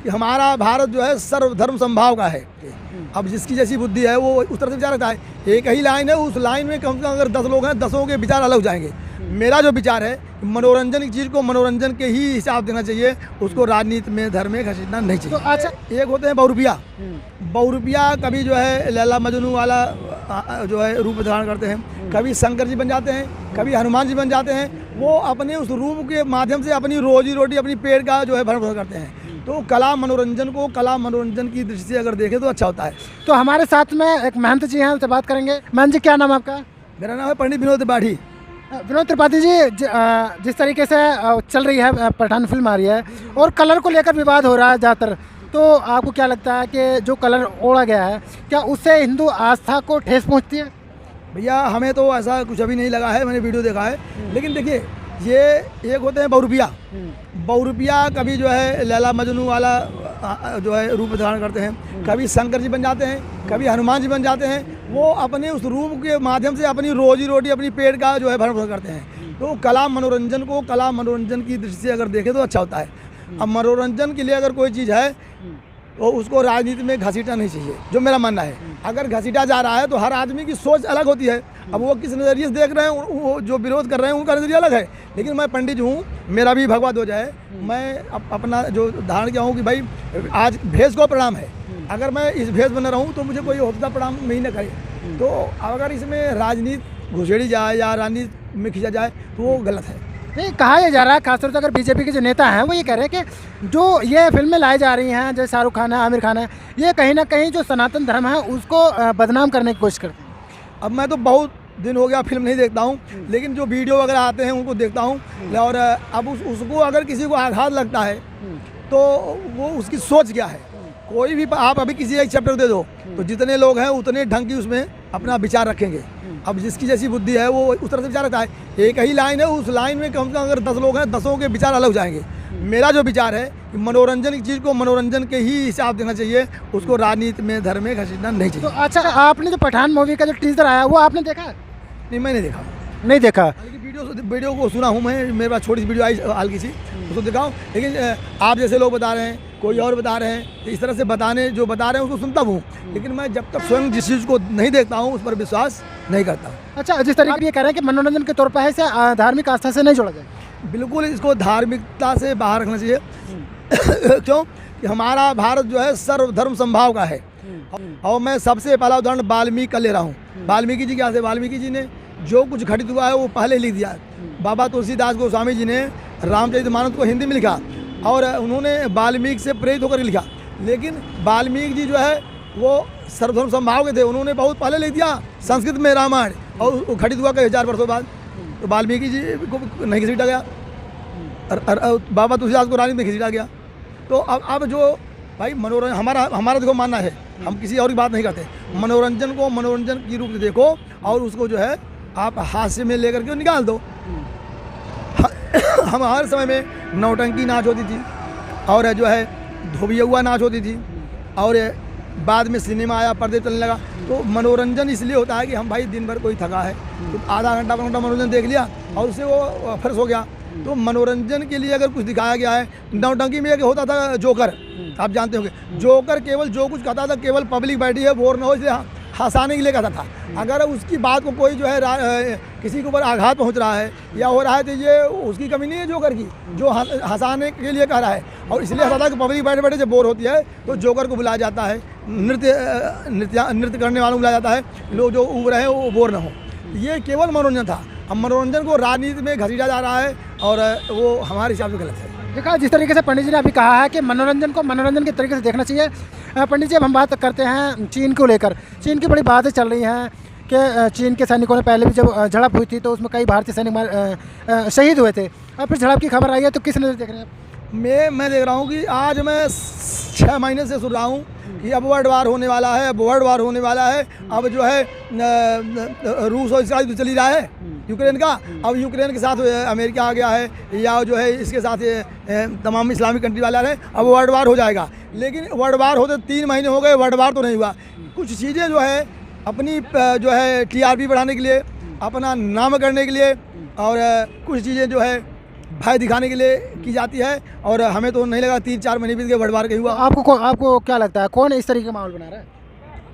कि हमारा भारत जो है सर्वधर्म समभाव का है। अब जिसकी जैसी बुद्धि है वो उस तरह से विचार रखता है। एक ही लाइन है, उस लाइन में कम से कम अगर 10 लोग हैं, 10 के विचार अलग हो जाएंगे। मेरा जो विचार है, मनोरंजन की चीज़ को मनोरंजन के ही हिसाब देना चाहिए, उसको राजनीति में धर्म में घसीटना नहीं चाहिए। तो अच्छा, एक होते हैं बहुरूपिया। बहुरूपिया कभी जो है लैला मजनू वाला जो है रूप धारण करते हैं, कभी शंकर जी बन जाते हैं, कभी हनुमान जी बन जाते हैं। वो अपने उस रूप के माध्यम से अपनी रोजी रोटी, अपनी पेट का जो है भरण पोषण करते हैं। तो कला मनोरंजन की दृष्टि से अगर देखें तो अच्छा होता है। तो हमारे साथ में एक महंत जी हैं, उनसे बात करेंगे। महंत जी, क्या नाम है आपका? मेरा नाम है पंडित विनोद त्रिपाठी। विनोद त्रिपाठी जी, जिस तरीके से चल रही है पठान फिल्म आ रही है और कलर को लेकर विवाद हो रहा है ज़्यादातर, तो आपको क्या लगता है कि जो कलर ओढ़ा गया है, क्या उससे हिंदू आस्था को ठेस पहुंचती है? भैया हमें तो ऐसा कुछ अभी नहीं लगा है, मैंने वीडियो देखा है। लेकिन देखिए, ये एक होते हैं बहुरूपिया। बहुरूपिया कभी जो है लैला मजनू वाला जो है रूप धारण करते हैं, कभी शंकर जी बन जाते हैं, कभी हनुमान जी बन जाते हैं। वो अपने उस रूप के माध्यम से अपनी रोजी रोटी, अपनी पेट का जो है भरण पोषण करते हैं। तो कला मनोरंजन की दृष्टि से अगर देखें तो अच्छा होता है। अब मनोरंजन के लिए अगर कोई चीज़ है तो उसको राजनीति में घसीटना नहीं चाहिए, जो मेरा मानना है। अगर घसीटा जा रहा है तो हर आदमी की सोच अलग होती है। अब वो किस नज़रिए से देख रहे हैं, वो जो विरोध कर रहे हैं उनका नज़रिया अलग है। लेकिन मैं पंडित हूँ, मेरा भी भगवा ध्वज है। मैं अपना जो धारण किया हूँ कि भाई आज भेष को प्रणाम है। अगर मैं इस भेष में न रहूँ तो मुझे कोई होता प्रणाम नहीं न करे। तो अगर इसमें राजनीति घुसेड़ी जाए या राजनीति में खींचा जाए तो वो गलत है। नहीं, कहा यह जा रहा है, खासतौर से अगर बीजेपी के जो नेता हैं वो ये कह रहे हैं कि जो ये फिल्में लाई जा रही हैं, जैसे शाहरुख खान है, आमिर खान है, ये कहीं ना कहीं जो सनातन धर्म है उसको बदनाम करने की कोशिश करते हैं। अब मैं तो बहुत दिन हो गया फिल्म नहीं देखता हूँ, लेकिन जो वीडियो वगैरह आते हैं उनको देखता हूँ। और अब उसको अगर किसी को आघात लगता है तो वो उसकी सोच क्या है। कोई भी आप अभी किसी एक चैप्टर दे दो तो जितने लोग हैं उतने ढंग की उसमें अपना विचार रखेंगे। अब जिसकी जैसी बुद्धि है वो उस तरह से विचार रखता है। एक ही लाइन है, उस लाइन में कम से कम अगर 10 लोग हैं, 10 के विचार अलग हो जाएंगे। मेरा जो विचार है कि मनोरंजन की चीज़ को मनोरंजन के ही हिसाब देना चाहिए, उसको राजनीति में धर्म में घसीटना नहीं चाहिए। तो अच्छा, आपने जो पठान मूवी का जो टीजर आया वो आपने देखा? नहीं, मैंने देखा नहीं देखा। वीडियो को सुना हूँ मैं, मेरे पास छोटी सी वीडियो आई हल्की सी, उसको देखा हूँ। लेकिन आप जैसे लोग बता रहे हैं, कोई और बता रहे हैं, तो इस तरह से जो बता रहे हैं उसको सुनता हूँ। लेकिन मैं जब तक स्वयं जिस चीज़ को नहीं देखता हूँ उस पर विश्वास नहीं करता। अच्छा, जिस तरीके ये कह रहे हैं कि मनोरंजन के तौर पर है, इसे धार्मिक आस्था से नहीं जोड़ा जाए। बिल्कुल इसको धार्मिकता से बाहर रखना चाहिए। क्यों कि हमारा भारत जो है सर्वधर्म समभाव का है। और मैं सबसे पहला उदाहरण वाल्मीकि का ले रहा हूँ। वाल्मीकि जी क्या थे? वाल्मीकि जी ने जो कुछ घटित हुआ है वो पहले लिख दिया। बाबा तुलसीदास गोस्वामी जी ने रामचरितमानस को हिंदी में लिखा और उन्होंने वाल्मीकि से प्रेरित होकर लिखा। लेकिन वाल्मीकि जी जो है वो सर्वधर्म समभाव के थे, उन्होंने बहुत पहले लिख दिया संस्कृत में रामायण, और घटित हुआ कई 1000 वर्षों बाद। तो वाल्मीकि जी को नहीं घसीटा गया, बाबा तुलसीदास को रानी में घसीटा गया। तो अब जो भाई मनोरंजन हमारा देखो मानना है, हम किसी और की बात नहीं करते। मनोरंजन को मनोरंजन की रूप से देखो और उसको जो है आप हास्य में लेकर के निकाल दो। हमारे समय में नौटंकी नाच होती थी और जो है धोबिया नाच होती थी, और बाद में सिनेमा आया, पर्दे चलने लगा। तो मनोरंजन इसलिए होता है कि हम भाई दिन भर कोई थका है तो आधा घंटा मनोरंजन देख लिया और उससे वो फ्रेश हो गया। तो मनोरंजन के लिए अगर कुछ दिखाया गया है, नौटंकी में एक होता था जोकर, आप जानते होंगे। जोकर केवल जो कुछ कहता था केवल पब्लिक बैठी है बोर न हो इसलिए हंसाने के लिए कहता था। अगर उसकी बात को कोई जो है किसी के ऊपर आघात पहुंच रहा है या हो रहा है तो ये उसकी कमी नहीं है जोकर की, जो हंसाने के लिए कह रहा है। और इसलिए हंसाता है कि पब्लिक बैठे बैठे जब बोर होती है तो जोकर को बुलाया जाता है, नृत्य करने वालों को बुलाया जाता है, लोग जो उब रहे हैं वो बोर ना हो। ये केवल मनोरंजन था। अब मनोरंजन को राजनीति में घसीटा जा रहा है और वो हमारे हिसाब से गलत है। देखा, जिस तरीके से पंडित जी ने अभी कहा है कि मनोरंजन को मनोरंजन के तरीके से देखना चाहिए। पंडित जी, अब हम बात करते हैं चीन को लेकर। चीन की बड़ी बातें चल रही हैं कि चीन के सैनिकों ने पहले भी जब झड़प हुई थी तो उसमें कई भारतीय सैनिक शहीद हुए थे। अब फिर झड़प की खबर आई है, तो किस नज़र देख रहे हैं आप? मैं देख रहा हूँ कि आज मैं 6 महीने से सुन रहा हूँ कि अब वर्ल्ड वार होने वाला है, अब वर्ल्ड वार होने वाला है। अब जो है रूस और इसराइल चली रहा है यूक्रेन का, अब यूक्रेन के साथ अमेरिका आ गया है, या जो है इसके साथ तमाम इस्लामिक कंट्री वाले आ रहे हैं। अब वर्ल्ड वार हो जाएगा। लेकिन वर्ल्ड वार होते 3 महीने हो गए, वर्ल्ड वार तो नहीं हुआ। कुछ चीज़ें जो है अपनी जो है TRP बढ़ाने के लिए, अपना नाम करने के लिए, और कुछ चीज़ें जो है भय दिखाने के लिए की जाती है। और हमें तो नहीं लगा 3-4 महीने बीत गए, बढ़ के हुआ। आपको क्या लगता है कौन इस तरीके का माहौल बना रहा है?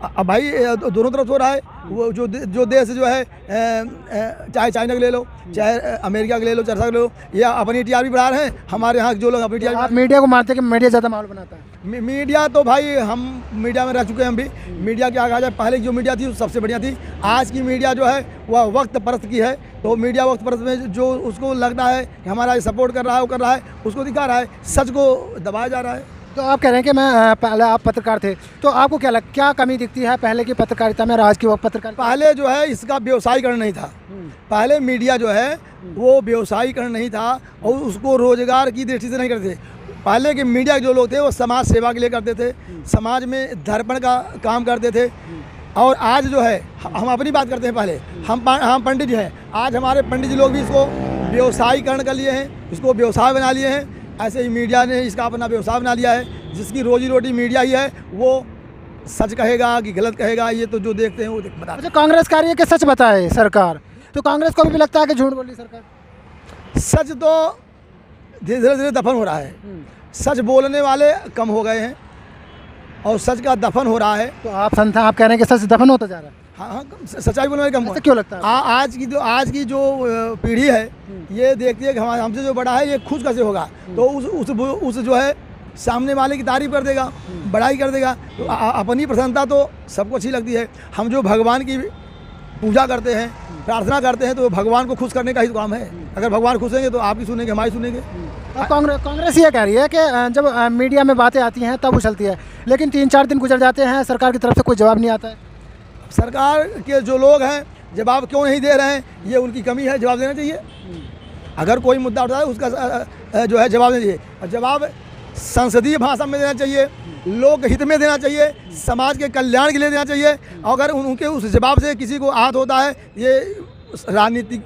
अब भाई दोनों तरफ हो रहा है। वो जो देश जो है चाहे चाइना के ले लो, चाहे अमेरिका के ले लो, चाहे के ले लो, या अपनी टीआरपी बढ़ा रहे हैं। हमारे यहाँ जो लोग अपनी तो आप टीआरपी, मीडिया को मानते हैं कि मीडिया ज़्यादा माहौल बनाता है? मीडिया तो भाई हम मीडिया में रह चुके हैं, हम भी। मीडिया क्या कहा जाए, पहले की जो मीडिया थी वो सबसे बढ़िया थी। आज की मीडिया जो है वह वक्त परस्त की है। तो मीडिया वक्त परस्त में जो उसको लगता है कि हमारा सपोर्ट कर रहा है, वो कर रहा है, उसको दिखा रहा है, सच को दबाया जा रहा है। तो आप कह रहे हैं कि मैं पहले आप पत्रकार थे, तो आपको क्या कमी दिखती है पहले की पत्रकारिता में और आज की वक्त पत्रकारिता? पहले जो है इसका व्यवसायीकरण नहीं था। पहले मीडिया जो है वो व्यवसायीकरण नहीं था और उसको रोजगार की दृष्टि से नहीं करते थे। पहले के मीडिया के जो लोग थे वो समाज सेवा के लिए करते थे, समाज में दर्पण का काम करते थे। और आज जो है हम अपनी बात करते हैं, पहले हम पंडित जी हैं, आज हमारे पंडित जी लोग भी इसको व्यवसायीकरण कर लिए हैं, इसको व्यवसाय बना लिए हैं। ऐसे ही मीडिया ने इसका अपना व्यवसाय बना लिया है। जिसकी रोजी रोटी मीडिया ही है, वो सच कहेगा कि गलत कहेगा, ये तो जो देखते हैं वो बताते हैं। अच्छा, कांग्रेस का ये कि सच बताए सरकार, तो कांग्रेस को भी लगता है कि झूठ बोली सरकार? सच तो धीरे धीरे दफन हो रहा है। सच बोलने वाले कम हो गए हैं और सच का दफन हो रहा है। तो आप कह रहे हैं कि सच दफन होता जा रहा है? हाँ, सच्चाई बोलने वाले कम हो ऐसा क्यों लगता है? आज की जो पीढ़ी है ये देखती है कि हमसे जो बड़ा है ये खुश कैसे होगा, तो उस जो है सामने वाले की तारीफ कर देगा, बड़ाई कर देगा। तो अपनी प्रसन्नता तो सबको अच्छी लगती है। हम जो भगवान की पूजा करते हैं, प्रार्थना करते हैं, तो भगवान को खुश करने का ही काम है। अगर भगवान खुश होंगे तो आपकी सुनेंगे, हमारी सुनेंगे। कांग्रेस ये कह रही है कि जब मीडिया में बातें आती हैं तब उछलती है, लेकिन 3-4 दिन गुजर जाते हैं, सरकार की तरफ से कोई जवाब नहीं आता है। सरकार के जो लोग हैं जवाब क्यों नहीं दे रहे हैं, ये उनकी कमी है। जवाब देना चाहिए। अगर कोई मुद्दा उठा है उसका जो है जवाब देना चाहिए। और जवाब संसदीय भाषा में देना चाहिए, लोक हित में देना चाहिए, समाज के कल्याण के लिए देना चाहिए। अगर उनके उस जवाब से किसी को आहत होता है, ये राजनीति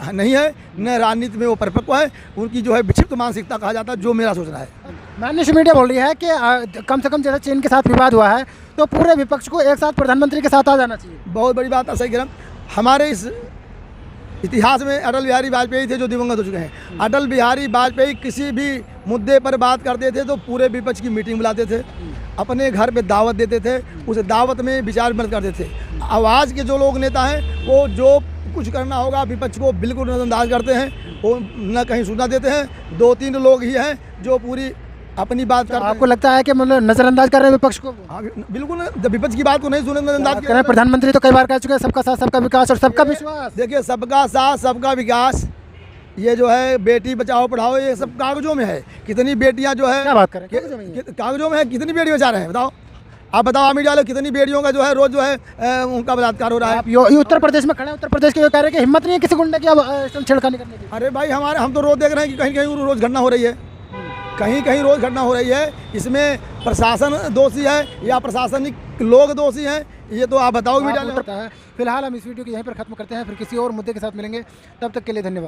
नहीं है, न राजनीति में वो परिपक्व है। उनकी जो है विक्षिप्त मानसिकता कहा जाता है, जो मेरा सोचना है। माननीय मीडिया बोल रही है कि कम से कम जैसे चीन के साथ विवाद हुआ है तो पूरे विपक्ष को एक साथ प्रधानमंत्री के साथ आ जाना चाहिए। बहुत बड़ी बात है, सही कह रहा हूं। हमारे इस इतिहास में अटल बिहारी वाजपेयी थे जो दिवंगत हो चुके हैं। अटल बिहारी वाजपेयी किसी भी मुद्दे पर बात करते थे तो पूरे विपक्ष की मीटिंग बुलाते थे, अपने घर पे दावत देते थे, उस दावत में विचार विमर्श करते थे। आवाज़ के जो लोग नेता हैं वो जो कुछ करना होगा विपक्ष को बिल्कुल नज़रअंदाज करते हैं, वो न कहीं सुनना देते हैं। 2-3 लोग ही हैं जो पूरी अपनी बात करते हैं। आपको लगता है कि मतलब नज़रअंदाज कर रहे हैं विपक्ष को? हाँ, बिल्कुल जब विपक्ष की बात को नहीं सुने नज़रअंदाज कर रहे हैं। प्रधानमंत्री तो कई बार कह चुके हैं सबका साथ सबका विकास और सबका विश्वास। देखिए, सबका साथ सबका विकास, ये जो है बेटी बचाओ पढ़ाओ, ये सब कागजों में है। कितनी बेटियां जो है, क्या बात करें, कागजों में है। कितनी बेटी बचा रहे हैं बताओ, आप बताओ। मीडिया वाले कितनी बेटियों का जो है रोज जो है उनका बलात्कार हो रहा है। ये उत्तर प्रदेश में खड़े हैं, उत्तर प्रदेश के कह रहे हैं कि हिम्मत नहीं है किसी गुंडे की अब छेड़खानी करने की। अरे भाई, हम तो रोज देख रहे हैं कि कहीं कहीं रोज घटना हो रही है, कहीं कहीं रोज घटना हो रही है। इसमें प्रशासन दोषी है या प्रशासनिक लोग दोषी हैं, ये तो आप बताओ मीडिया। फिलहाल हम इस वीडियो को यहीं पर खत्म करते हैं, फिर किसी और मुद्दे के साथ मिलेंगे। तब तक के लिए धन्यवाद।